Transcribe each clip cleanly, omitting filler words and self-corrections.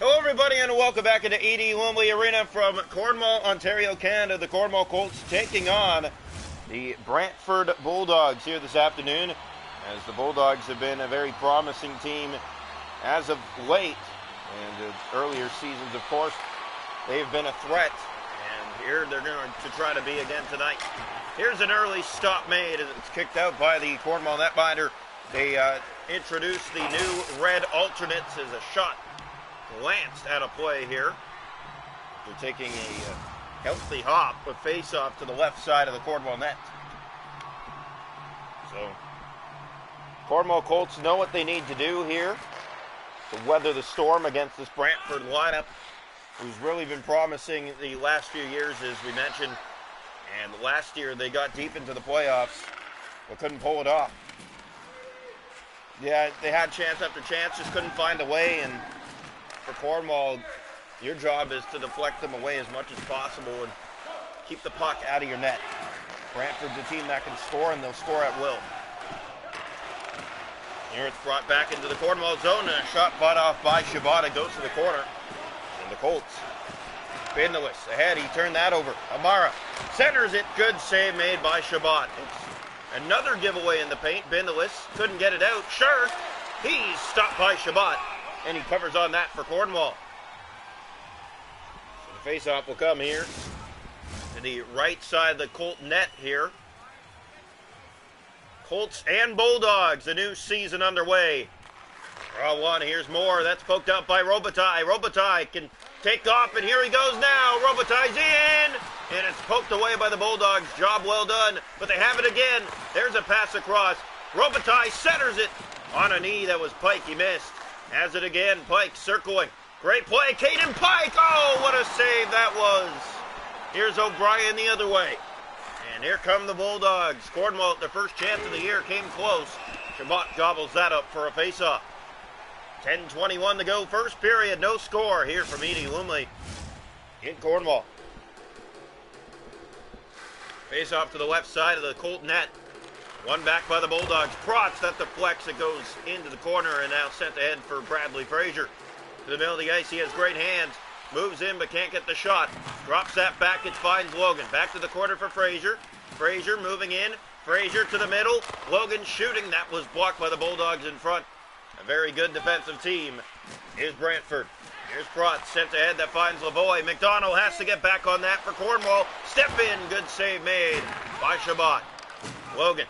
Hello everybody and welcome back into E.D. Lumley Arena from Cornwall, Ontario, Canada. The Cornwall Colts taking on the Brantford Bulldogs here this afternoon, as the Bulldogs have been a very promising team as of late, and earlier seasons, of course, they've been a threat, and here they're going to try to be again tonight. Here's an early stop made as it's kicked out by the Cornwall netminder. They introduced the new red alternates as a shot glanced at a play here. They're taking a healthy hop, but face off to the left side of the Cornwall net. So, Cornwall Colts know what they need to do here to weather the storm against this Brantford lineup, who's really been promising the last few years, as we mentioned. And last year they got deep into the playoffs, but couldn't pull it off. Yeah, they had chance after chance, just couldn't find a way. And for Cornwall, your job is to deflect them away as much as possible and keep the puck out of your net. Brantford's a team that can score, and they'll score at will. Here it's brought back into the Cornwall zone, and a shot fought off by Shabbat. It goes to the corner, and the Colts. Bindless ahead, he turned that over. Amara centers it, good save made by Shabbat. It's another giveaway in the paint. Bindless couldn't get it out. Sure, he's stopped by Shabbat, and he covers on that for Cornwall. So the face-off will come here to the right side of the Colt net here. Colts and Bulldogs, a new season underway. Draw one, here's more. That's poked out by Robitaille. Robitaille can take off, and here he goes now. Robitaille's in, and it's poked away by the Bulldogs. Job well done, but they have it again. There's a pass across. Robitaille centers it on a knee that was Pike. He missed. Has it again. Pike circling. Great play. Caden Pike. Oh, what a save that was. Here's O'Brien the other way. And here come the Bulldogs. Cornwall, at their first chance of the year, came close. Shabbat gobbles that up for a face-off. 10:21 to go. First period. No score here from E.D. Lumley in Cornwall. Face-off to the left side of the Colt net. One back by the Bulldogs. Protz, that deflects. It goes into the corner and now sent ahead for Bradley Frazier. To the middle of the ice, he has great hands. Moves in but can't get the shot. Drops that back, it finds Logan. Back to the corner for Frazier. Frazier moving in. Frazier to the middle. Logan shooting. That was blocked by the Bulldogs in front. A very good defensive team is Brantford. Here's Protz, sent ahead, that finds Lavoie. McDonald has to get back on that for Cornwall. Step in, good save made by Shabbat. Logan.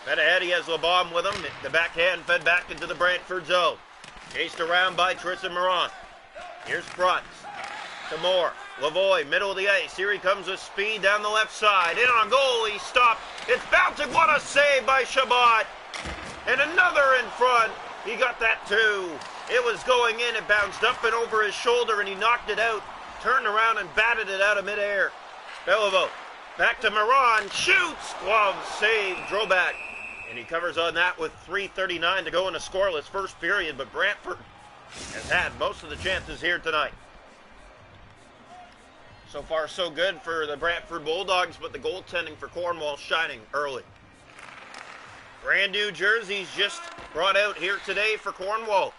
Fed ahead, he has LeBomb with him. The backhand fed back into the Brantford zone. Chased around by Tristan Moran. Here's Protz. To Moore. Lavoie, middle of the ice. Here he comes with speed down the left side. In on goal, he stopped. It's bouncing. What a save by Shabbat. And another in front. He got that too. It was going in. It bounced up and over his shoulder, and he knocked it out. Turned around and batted it out of midair. Beliveau. Back to Moran. Shoots. Glove save. Droback. And he covers on that with 3:39 to go in a scoreless first period. But Brantford has had most of the chances here tonight. So far, so good for the Brantford Bulldogs, but the goaltending for Cornwall shining early. Brand new jerseys just brought out here today for Cornwall.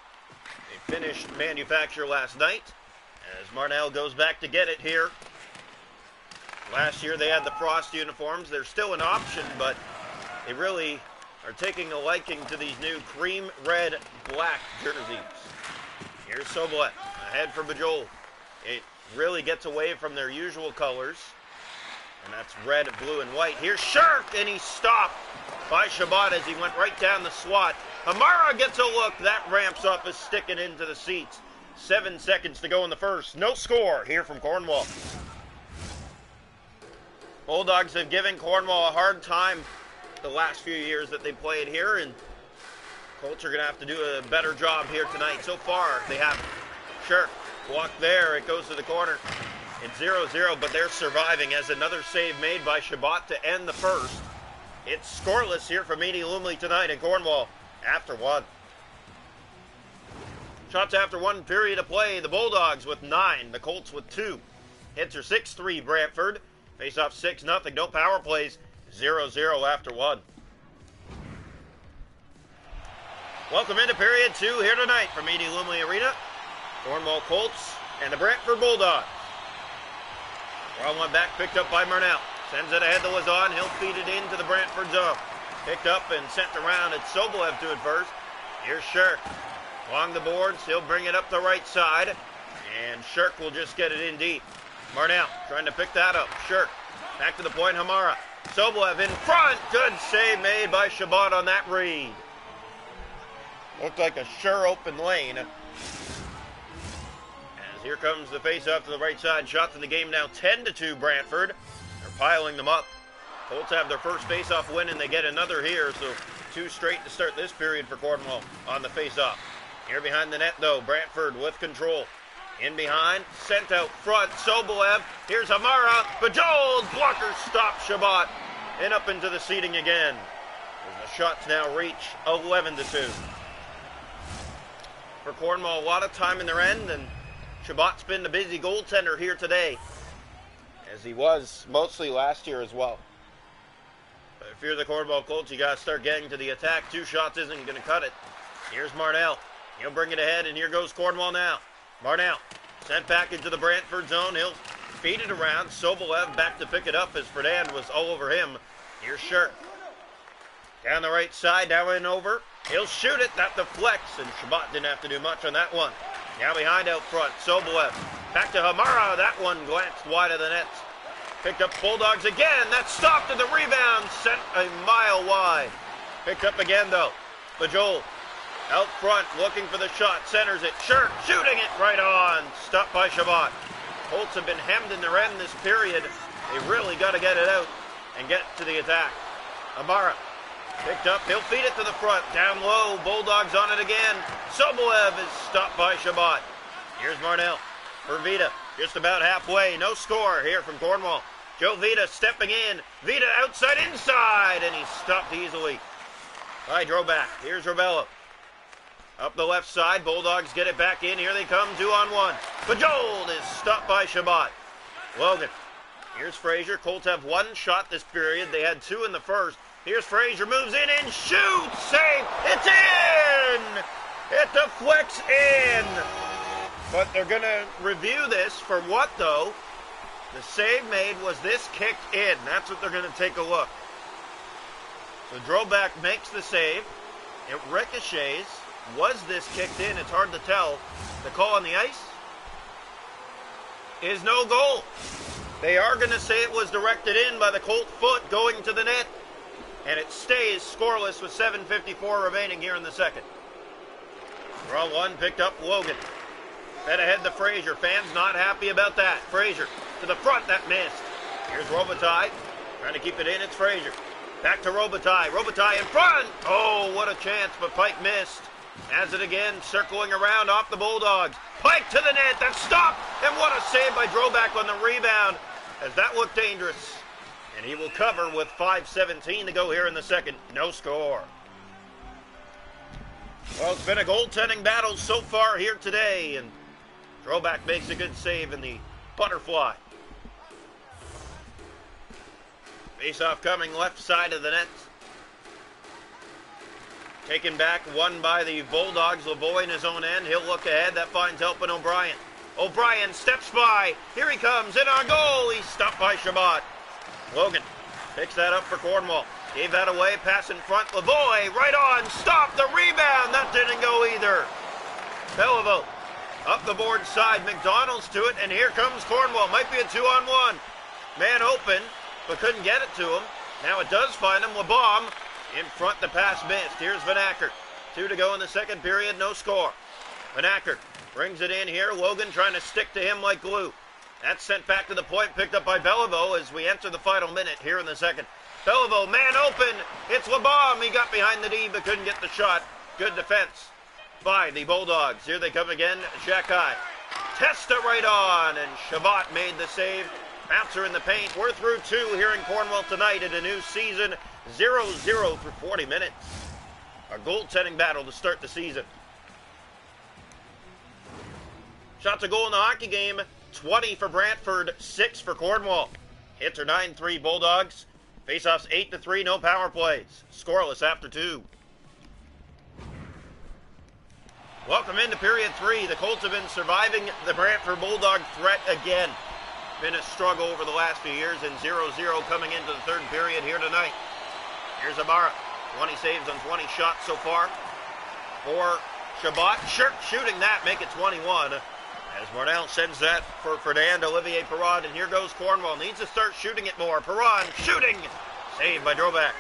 They finished manufacture last night as Marnell goes back to get it here. Last year they had the Frost uniforms. They're still an option, but they really are taking a liking to these new cream red black jerseys. Here's Soblet ahead for Bajol. It really gets away from their usual colors, and that's red, blue, and white. Here's Shirk, and he's stopped by Shabbat as he went right down the slot. Amara gets a look. That ramps up his stick and into the seats. 7 seconds to go in the first. No score here from Cornwall. Bulldogs have given Cornwall a hard time the last few years that they played here, and Colts are going to have to do a better job here tonight. So far, they have Shirk blocked there. It goes to the corner. It's 0-0, but they're surviving as another save made by Shabbat to end the first. It's scoreless here from E.D. Lumley tonight in Cornwall after one. Shots after one period of play. The Bulldogs with 9, the Colts with 2. Hits are 6-3 Brantford. Face off 6-0. No power plays. 0-0 after one. Welcome into period 2 here tonight from E.D. Lumley Arena. Cornwall Colts and the Brantford Bulldogs. Well, one back picked up by Murnell. Sends it ahead to Lazon. He'll feed it into the Brantford zone. Picked up and sent around. It's Sobolev to it first. Here's Shirk. Along the boards. He'll bring it up the right side. And Shirk will just get it in deep. Murnell trying to pick that up. Shirk. Back to the point. Hamara. Sobolev in front. Good save made by Shabbat on that read. Looked like a sure open lane. As here comes the face-off to the right side. Shots in the game now 10-2 Brantford. They're piling them up. Colts have their first face-off win and they get another here. So 2 straight to start this period for Cornwall on the face-off. Here behind the net though. Brantford with control. In behind. Sent out front. Sobolev. Here's Hamara. Bajol. Blocker stops Shabbat. And up into the seating again. As the shots now reach 11-2. For Cornwall, a lot of time in their end, and Shabbat's been the busy goaltender here today, as he was mostly last year as well. But if you're the Cornwall Colts, you got to start getting to the attack. 2 shots isn't going to cut it. Here's Marnell. He'll bring it ahead, and here goes Cornwall now. Marnell sent back into the Brantford zone. He'll feed it around. Sobolev back to pick it up as Ferdinand was all over him. Here's Shirk. Down the right side, down and over. He'll shoot it. That deflects, and Shabbat didn't have to do much on that one. Now behind out front, Sobolev. Back to Hamara. That one glanced wide of the net. Picked up Bulldogs again. That stopped at the rebound. Sent a mile wide. Picked up again, though. Bajol out front, looking for the shot. Centers it. Shirk shooting it right on. Stopped by Shabbat. Colts have been hemmed in their end this period. They really got to get it out and get to the attack. Hamara. Picked up, he'll feed it to the front, down low, Bulldogs on it again. Sobolev is stopped by Shabbat. Here's Marnell for Vita, just about halfway, no score here from Cornwall. Joe Vita stepping in, Vita outside, inside, and he's stopped easily by Droback. Here's Rebello. Up the left side, Bulldogs get it back in, here they come, 2-on-1. Bajold is stopped by Shabbat. Logan, here's Frazier, Colts have 1 shot this period, they had 2 in the first. Here's Frazier, moves in and shoots! Save! It's in! It deflects in! But they're going to review this for what, though? The save made was this kicked in. That's what they're going to take a look. So Droback makes the save. It ricochets. Was this kicked in? It's hard to tell. The call on the ice is no goal. They are going to say it was directed in by the Colt foot going to the net. And it stays scoreless with 7:54 remaining here in the second. Draw 1 picked up Logan. Fed ahead to Frazier. Fans not happy about that. Frazier to the front, that missed. Here's Robitaille. Trying to keep it in, it's Frazier. Back to Robitaille. Robitaille in front. Oh, what a chance, but Pike missed. Has it again, circling around off the Bulldogs. Pike to the net, that's stopped. And what a save by Droback on the rebound, as that looked dangerous. And he will cover with 5:17 to go here in the second. No score. Well, it's been a goaltending battle so far here today, and Droback makes a good save in the butterfly. Face-off coming left side of the net. Taken back, won by the Bulldogs. Lavoie in his own end. He'll look ahead. That finds help in O'Brien. O'Brien steps by. Here he comes. In on goal. He's stopped by Shabbat. Logan picks that up for Cornwall. Gave that away. Pass in front. Lavoie right on. Stop the rebound. That didn't go either. Beliveau up the board side. McDonald's to it. And here comes Cornwall. Might be a 2-on-1. Man open, but couldn't get it to him. Now it does find him. LeBaum in front. The pass missed. Here's Van Acker. 2 to go in the second period. No score. Van Acker brings it in here. Logan trying to stick to him like glue. That's sent back to the point, picked up by Beliveau as we enter the final minute here in the second. Beliveau, man open. It's LeBaum. He got behind the D but couldn't get the shot. Good defense by the Bulldogs. Here they come again. Shakai. Testa right on, and Shabbat made the save. Bouncer in the paint. We're through 2 here in Cornwall tonight in a new season. 0-0 for 40 minutes. Our goaltending battle to start the season. Shots a goal in the hockey game. 20 for Brantford, 6 for Cornwall. Hits are 9-3 Bulldogs. Faceoffs 8-3, no power plays. Scoreless after 2. Welcome into period 3. The Colts have been surviving the Brantford Bulldog threat again. Been a struggle over the last few years, and 0-0 coming into the third period here tonight. Here's Amara. 20 saves on 20 shots so far for Shabbat. Shooting that, make it 21. As Marnell sends that for Fernand, Olivier Perron, and here goes Cornwall. Needs to start shooting it more. Perron shooting! Saved by Droback.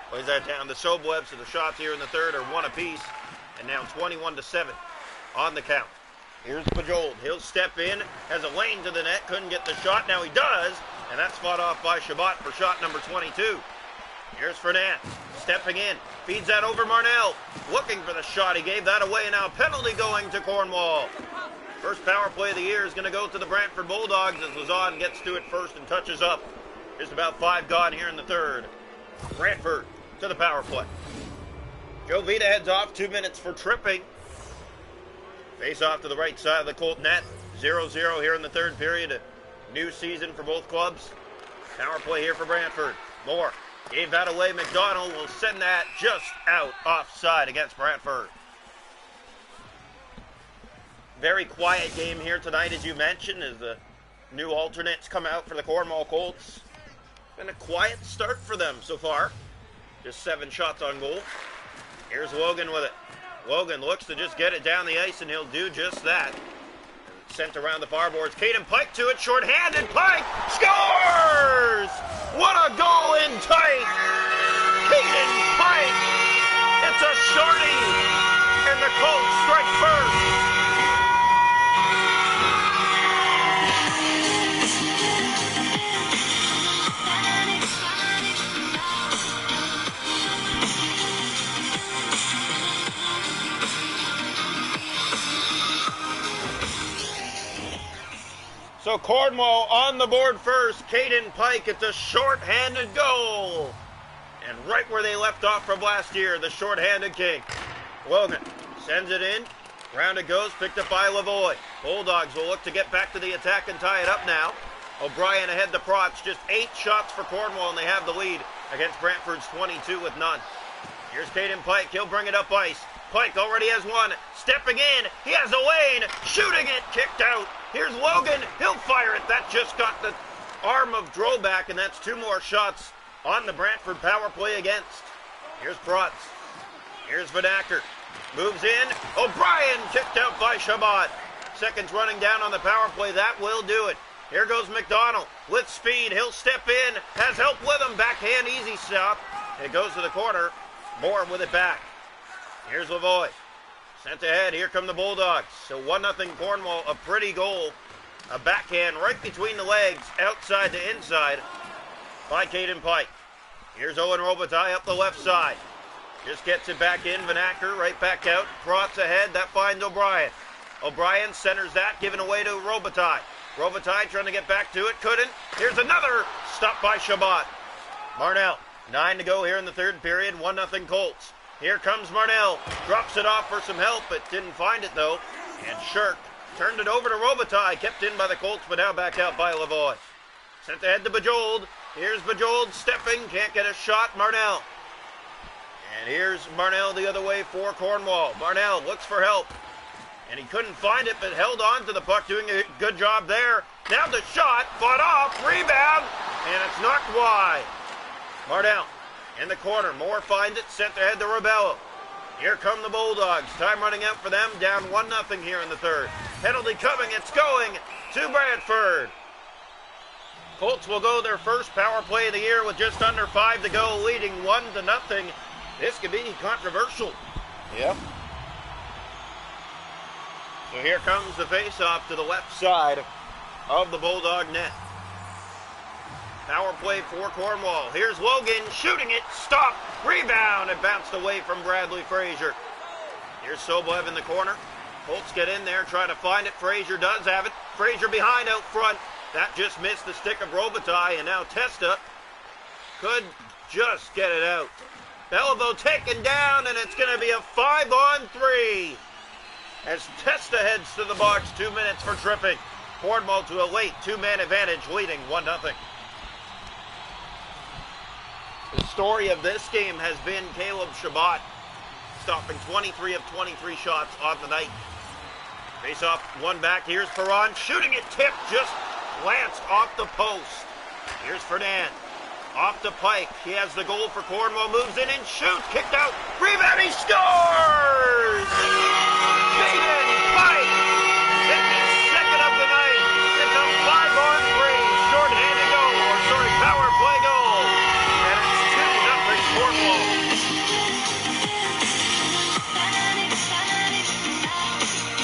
Plays that down. The Soblev, so the shots here in the third are one apiece. And now 21-7 on the count. Here's Bajold. He'll step in, has a lane to the net, couldn't get the shot. Now he does, and that's fought off by Shabbat for shot number 22. Here's Fernand, stepping in, feeds that over Marnell, looking for the shot. He gave that away, and now a penalty going to Cornwall. First power play of the year is going to go to the Brantford Bulldogs as Lazon gets to it first and touches up. Just about 5 gone here in the third. Brantford to the power play. Joe Vita heads off, 2 minutes for tripping. Face off to the right side of the Colt net. 0-0 here in the third period. A new season for both clubs. Power play here for Brantford. Moore gave that away. McDonald will send that just out offside against Brantford. Very quiet game here tonight, as you mentioned, as the new alternates come out for the Cornwall Colts. Been a quiet start for them so far. Just 7 shots on goal. Here's Logan with it. Logan looks to just get it down the ice, and he'll do just that. Sent around the far boards. Caden Pike to it, short-handed. Pike scores! What a goal in tight! Caden Pike! It's a shorty! And the Colts strike first. So Cornwall on the board first. Caden Pike, it's a short-handed goal. And right where they left off from last year, the short-handed king. Logan sends it in. Round it goes, picked up by Lavoie. Bulldogs will look to get back to the attack and tie it up now. O'Brien ahead to Protz. Just 8 shots for Cornwall, and they have the lead against Brantford's 22 with none. Here's Caden Pike. He'll bring it up ice. Pike already has one. Stepping in. He has a lane. Shooting it. Kicked out. Here's Logan. He'll fire it. That just got the arm of Droback, and that's 2 more shots on the Brantford power play against. Here's Protz. Here's Vanacker. Moves in. O'Brien kicked out by Shabbat. Seconds running down on the power play. That will do it. Here goes McDonald with speed. He'll step in. Has help with him. Backhand easy stop. It goes to the corner. Moore with it back. Here's Lavoie. Sent ahead. Here come the Bulldogs. So 1-0 Cornwall. A pretty goal. A backhand right between the legs, outside to inside by Caden Pike. Here's Owen Robitaille up the left side. Just gets it back in. Vanacker right back out. Protz ahead. That finds O'Brien. O'Brien centers that, given away to Robitaille. Robitaille trying to get back to it. Couldn't. Here's another stop by Shabbat. Marnell. 9 to go here in the third period. 1-0 Colts. Here comes Marnell. Drops it off for some help, but didn't find it though. And Shirk turned it over to Robitaille. Kept in by the Colts, but now back out by Lavoie. Sent ahead to Bajold. Here's Bajold stepping. Can't get a shot. Marnell. And here's Marnell the other way for Cornwall. Marnell looks for help. And he couldn't find it, but held on to the puck, doing a good job there. Now the shot. Fought off. Rebound. And it's knocked wide. Marnell. In the corner, Moore finds it, sent ahead to Rebello. Here come the Bulldogs. Time running out for them, down 1-0 here in the third. Penalty coming, it's going to Brantford. Colts will go their first power play of the year with just under 5 to go, leading 1-0. This could be controversial. Yep. So here comes the face-off to the left side of the Bulldog net. Power play for Cornwall. Here's Logan shooting it. Stop. Rebound. It bounced away from Bradley Frazier. Here's Soblev in the corner. Colts get in there, try to find it. Frazier does have it. Frazier behind out front. That just missed the stick of Robitaille, and now Testa could just get it out. Belleville taken down, and it's going to be a 5-on-3 as Testa heads to the box. 2 minutes for tripping. Cornwall to a late 2-man advantage, leading 1-0. The story of this game has been Caleb Shabbat stopping 23 of 23 shots on the night. Face off, one back. Here's Perron shooting it, tipped, just glanced off the post. Here's Fernand. Off to Pike. He has the goal for Cornwall. Moves in and shoots. Kicked out. Rebound. He scores! Jaden Pike. 52nd of the night. It's a 5-on-3 short-handed goal. Power play goal. And it's 2-0 Cornwall.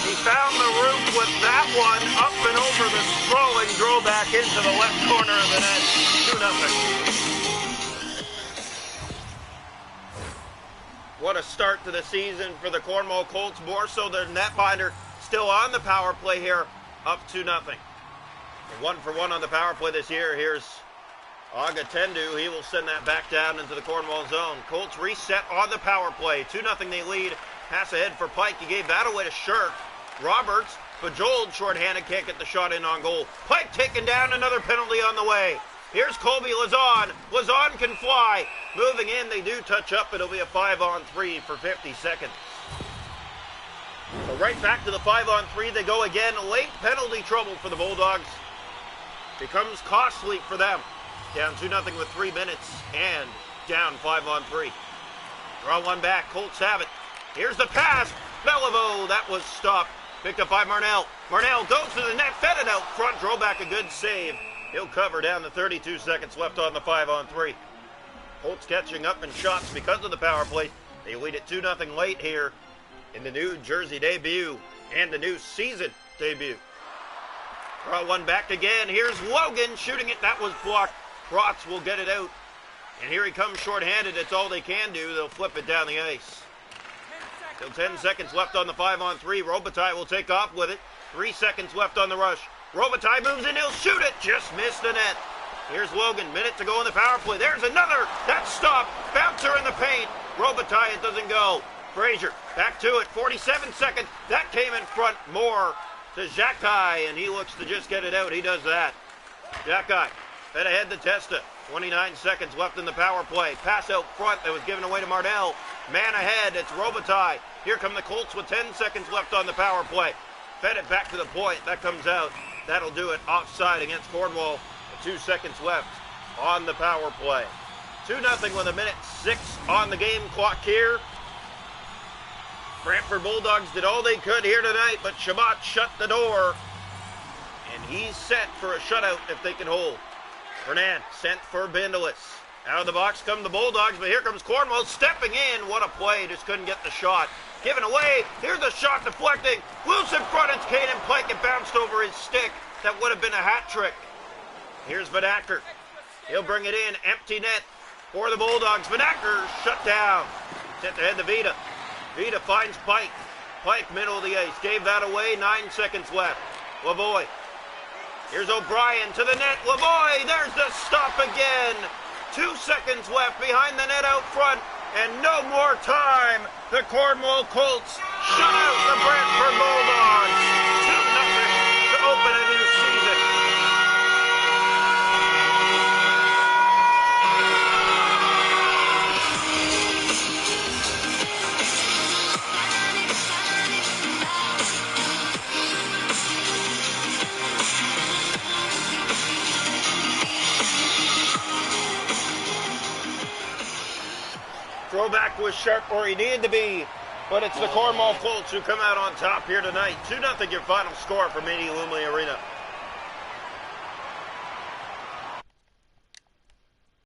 He found the roof with that one up and over the throw and drove back into the left corner of the net. 2-0. What a start to the season for the Cornwall Colts. More so their netminder still on the power play here, up 2-0. 1-for-1 on the power play this year. Here's Agatendu. He will send that back down into the Cornwall zone. Colts reset on the power play. 2-0 they lead. Pass ahead for Pike. He gave that away to Shirk. Roberts, Bajoled, shorthanded, can't get the shot in on goal. Pike taken down, another penalty on the way. Here's Colby Lazon. Lazon can fly. Moving in, they do touch up. It'll be a 5-on-3 for 50 seconds. So right back to the 5-on-3 they go again. Late penalty trouble for the Bulldogs. Becomes costly for them. Down 2-0 with 3 minutes and down 5-on-3. Draw one back. Colts have it. Here's the pass. Beliveau. That was stopped. Picked up by Marnell. Marnell goes to the net. Fed it out front. Drove back a good save. He'll cover down to 32 seconds left on the 5-on-3. Colts catching up in shots because of the power play. They lead at 2-0 late here in the New Jersey debut and the new season debut. Draw one back again. Here's Logan shooting it. That was blocked. Protz will get it out. And here he comes shorthanded. It's all they can do. They'll flip it down the ice. Still 10 seconds left on the 5-on-3. Robitaille will take off with it. 3 seconds left on the rush. Robitaille moves in. He'll shoot it. Just missed the net. Here's Logan. Minute to go in the power play. There's another. That's stopped. Bouncer in the paint. Robitaille, it doesn't go. Frazier back to it. 47 seconds. That came in front more to Jackai, and he looks to just get it out. He does that. Jackai fed ahead to Testa. 29 seconds left in the power play. Pass out front that was given away to Marnell. Man ahead. It's Robitaille. Here come the Colts with 10 seconds left on the power play. Fed it back to the point. That comes out. That'll do it. Offside against Cornwall. 2 seconds left on the power play. 2-0 with 1:06 on the game clock here. Brantford Bulldogs did all they could here tonight, but Shabbat shut the door. And he's set for a shutout if they can hold. Fernand sent for Bindelis. Out of the box come the Bulldogs, but here comes Cornwall stepping in. What a play. Just couldn't get the shot. Given away. Here's the shot deflecting. Loose in front. It's Caden Pike. It bounced over his stick. That would have been a hat trick. Here's Vanacker. He'll bring it in. Empty net for the Bulldogs. Vanacker shut down. Sent ahead to Vida. Vida finds Pike. Pike, middle of the ice. Gave that away. 9 seconds left. Lavoie. Here's O'Brien to the net. Lavoie. There's the stop again. 2 seconds left behind the net out front. And no more time. The Cornwall Colts shut out the Brantford Bulldogs. 2-0 to open a new season. Throwback was sharp where he needed to be, but it's the Cornwall Colts who come out on top here tonight. 2-0 your final score from Mini Lumley Arena.